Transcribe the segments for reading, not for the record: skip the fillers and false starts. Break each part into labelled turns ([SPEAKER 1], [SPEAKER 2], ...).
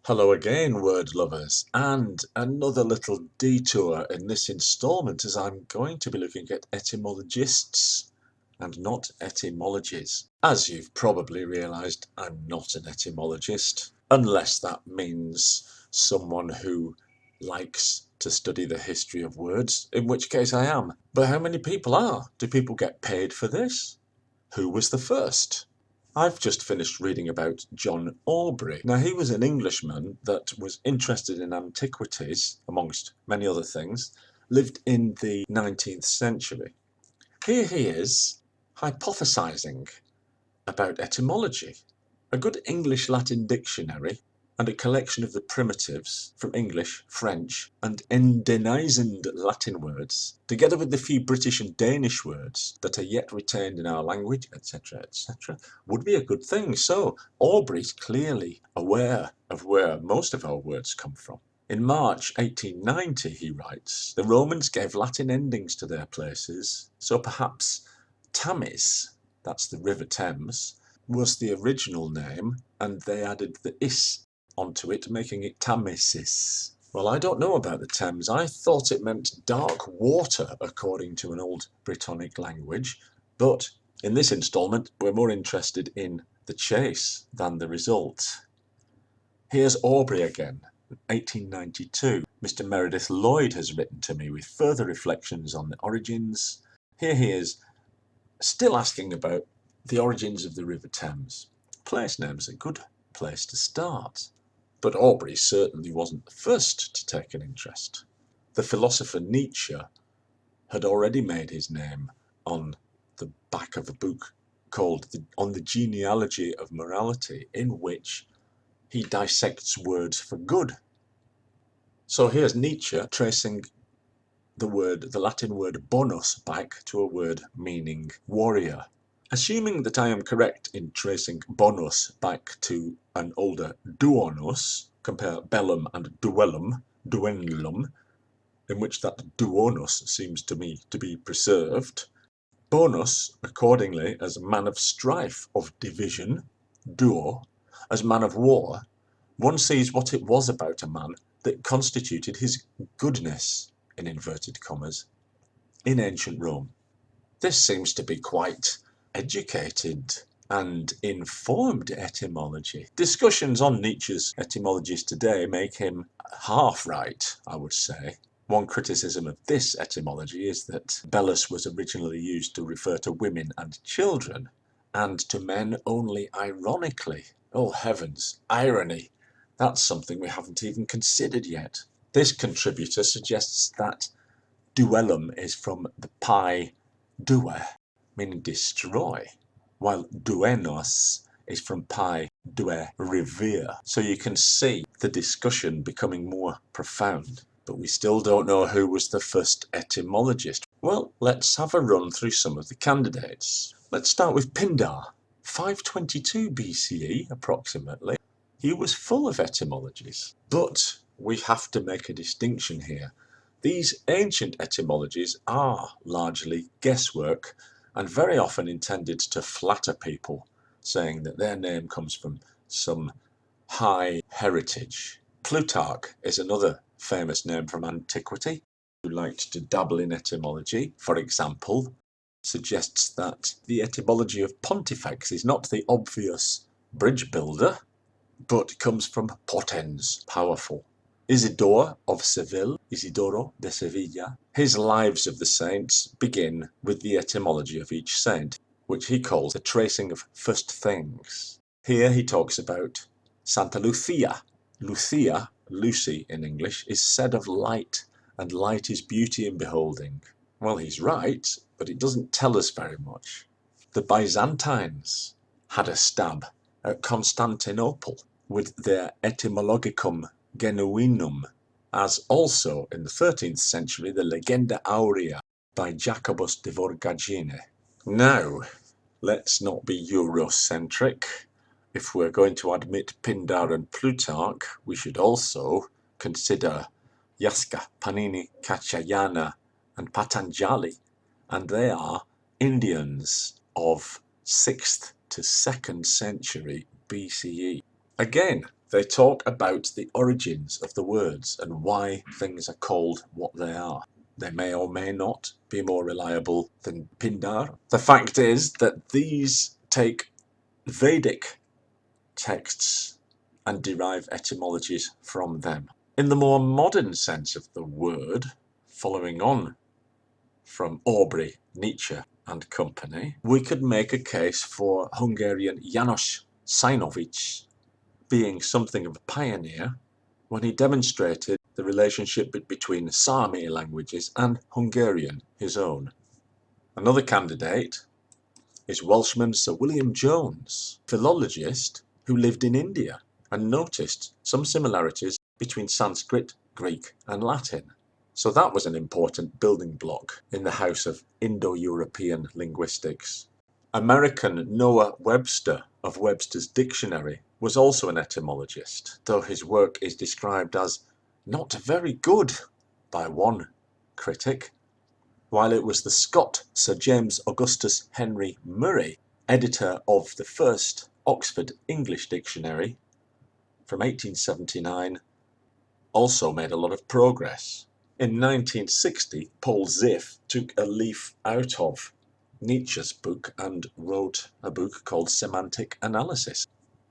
[SPEAKER 1] Hello again, word lovers, and another little detour in this instalment as I'm going to be looking at etymologists and not etymologies. As you've probably realised, I'm not an etymologist, unless that means someone who likes to study the history of words, in which case I am. But how many people are? Do people get paid for this? Who was the first? I've just finished reading about John Aubrey. Now, he was an Englishman that was interested in antiquities, amongst many other things, lived in the 19th century. Here he is hypothesizing about etymology. A good English-Latin dictionary and a collection of the primitives from English, French, and Endenized Latin words, together with the few British and Danish words that are yet retained in our language, etc., etc., would be a good thing. So, Aubrey's clearly aware of where most of our words come from. In March 1890, he writes, the Romans gave Latin endings to their places, so perhaps Tamis, that's the River Thames, was the original name, and they added the is onto it, making it Tamesis. Well, I don't know about the Thames. I thought it meant dark water, according to an old Brittonic language, but in this instalment, we're more interested in the chase than the result. Here's Aubrey again, 1892. Mr. Meredith Lloyd has written to me with further reflections on the origins. Here he is, still asking about the origins of the River Thames. Place name's a good place to start. But Aubrey certainly wasn't the first to take an interest. The philosopher Nietzsche had already made his name on the back of a book called On the Genealogy of Morality, in which he dissects words for good. So here's Nietzsche tracing the Latin word bonus back to a word meaning warrior. Assuming that I am correct in tracing bonus back to an older duonos, compare bellum and duellum, in which that duonos seems to me to be preserved, bonus, accordingly, as man of strife, of division, duo, as man of war, one sees what it was about a man that constituted his goodness, in inverted commas, in ancient Rome. This seems to be quite educated and informed etymology. Discussions on Nietzsche's etymologies today make him half right, I would say. One criticism of this etymology is that bellus was originally used to refer to women and children, and to men only ironically. Oh heavens, irony! That's something we haven't even considered yet. This contributor suggests that duellum is from the pi due, meaning destroy, while duenos is from pi due, revere. So you can see the discussion becoming more profound. But we still don't know who was the first etymologist. Well, let's have a run through some of the candidates. Let's start with Pindar, 522 BCE approximately. He was full of etymologies. But we have to make a distinction here. These ancient etymologies are largely guesswork and very often intended to flatter people, saying that their name comes from some high heritage. Plutarch is another famous name from antiquity who liked to dabble in etymology. For example, suggests that the etymology of pontifex is not the obvious bridge builder, but comes from potens, powerful. Isidore of Seville, Isidoro de Sevilla, his Lives of the Saints begin with the etymology of each saint, which he calls the tracing of first things. Here he talks about Santa Lucia. Lucia, Lucy in English, is said of light, and light is beauty in beholding. Well, he's right, but it doesn't tell us very much. The Byzantines had a stab at Constantinople with their Etymologicum Genuinum, as also in the 13th century the Legenda Aurea by Jacobus de Voragine. Now, let's not be Eurocentric. If we're going to admit Pindar and Plutarch, we should also consider Yaska, Panini, Kachayana, and Patanjali, and they are Indians of 6th to 2nd century BCE. Again, They talk about the origins of the words and why things are called what they are. They may or may not be more reliable than Pindar. The fact is that these take Vedic texts and derive etymologies from them. In the more modern sense of the word, following on from Aubrey, Nietzsche and company, we could make a case for Hungarian János Sajnovics being something of a pioneer when he demonstrated the relationship between Sami languages and Hungarian, his own. Another candidate is Welshman Sir William Jones, philologist who lived in India and noticed some similarities between Sanskrit, Greek and Latin. So that was an important building block in the house of Indo-European linguistics. American Noah Webster of Webster's Dictionary was also an etymologist, though his work is described as not very good by one critic, while it was the Scot Sir James Augustus Henry Murray, editor of the first Oxford English Dictionary from 1879, also made a lot of progress. In 1960, Paul Ziff took a leaf out of Nietzsche's book and wrote a book called Semantic Analysis,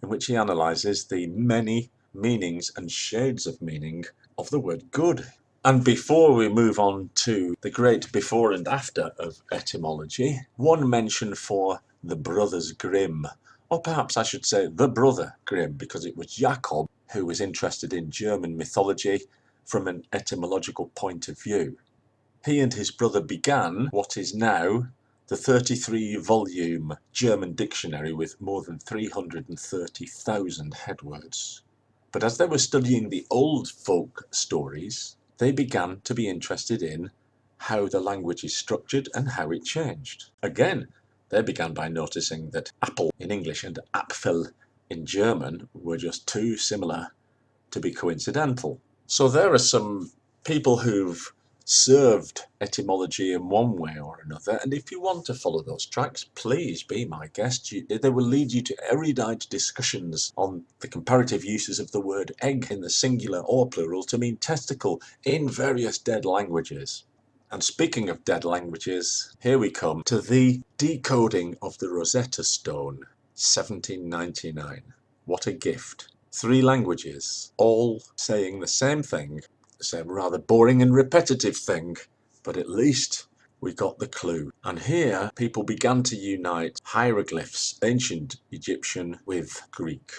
[SPEAKER 1] in which he analyses the many meanings and shades of meaning of the word good. And before we move on to the great before and after of etymology, one mention for the Brothers Grimm, or perhaps I should say the brother Grimm, because it was Jacob who was interested in German mythology from an etymological point of view. He and his brother began what is now the 33-volume German dictionary with more than 330,000 headwords. But as they were studying the old folk stories, they began to be interested in how the language is structured and how it changed. Again, they began by noticing that apple in English and Apfel in German were just too similar to be coincidental. So there are some people who've served etymology in one way or another, and if you want to follow those tracks, please be my guest. They will lead you to erudite discussions on the comparative uses of the word egg in the singular or plural to mean testicle in various dead languages. And speaking of dead languages, here we come to the decoding of the Rosetta Stone, 1799. What a gift. 3 languages, all saying the same thing, the same rather boring and repetitive thing, but at least we got the clue. And here people began to unite hieroglyphs, ancient Egyptian with Greek.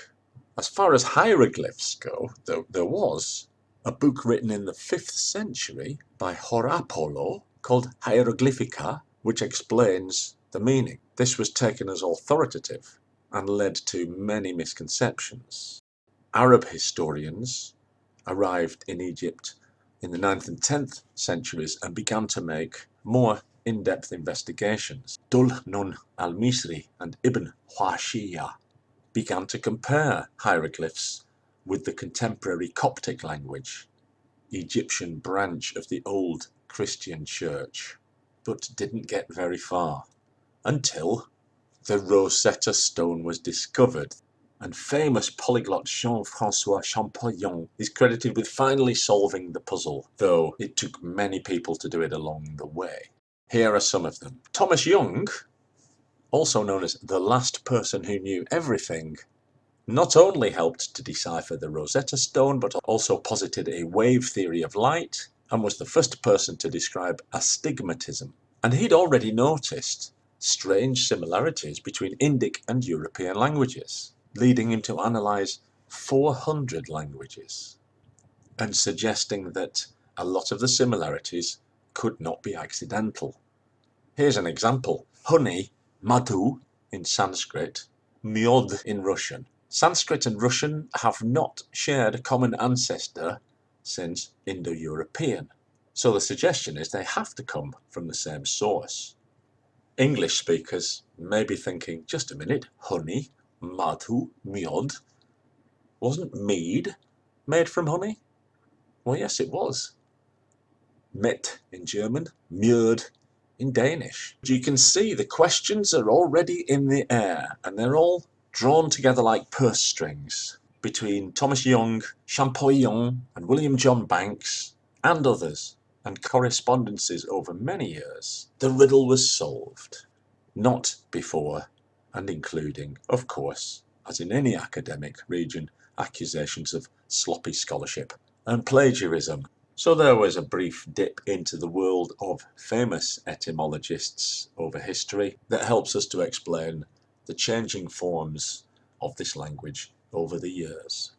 [SPEAKER 1] As far as hieroglyphs go, there was a book written in the 5th century by Horapollo called Hieroglyphica, which explains the meaning. This was taken as authoritative and led to many misconceptions. Arab historians arrived in Egypt in the 9th and 10th centuries and began to make more in-depth investigations. Dul-Nun al-Misri and Ibn Hwashiyah began to compare hieroglyphs with the contemporary Coptic language, Egyptian branch of the old Christian church, but didn't get very far until the Rosetta Stone was discovered, and famous polyglot Jean-François Champollion is credited with finally solving the puzzle, though it took many people to do it along the way. Here are some of them. Thomas Young, also known as the last person who knew everything, not only helped to decipher the Rosetta Stone, but also posited a wave theory of light, and was the first person to describe astigmatism. And he'd already noticed strange similarities between Indic and European languages, leading him to analyse 400 languages, and suggesting that a lot of the similarities could not be accidental. Here's an example. Honey, madhu in Sanskrit, myod in Russian. Sanskrit and Russian have not shared a common ancestor since Indo-European. So the suggestion is they have to come from the same source. English speakers may be thinking, just a minute, honey, madhu, myod, wasn't mead made from honey? Well, yes, it was. Met in German, mjöd in Danish. You can see the questions are already in the air, and they're all drawn together like purse strings. between Thomas Young, Champollion, and William John Banks, and others, and correspondences over many years, the riddle was solved. Not before and including, of course, as in any academic region, accusations of sloppy scholarship and plagiarism. So there was a brief dip into the world of famous etymologists over history that helps us to explain the changing forms of this language over the years.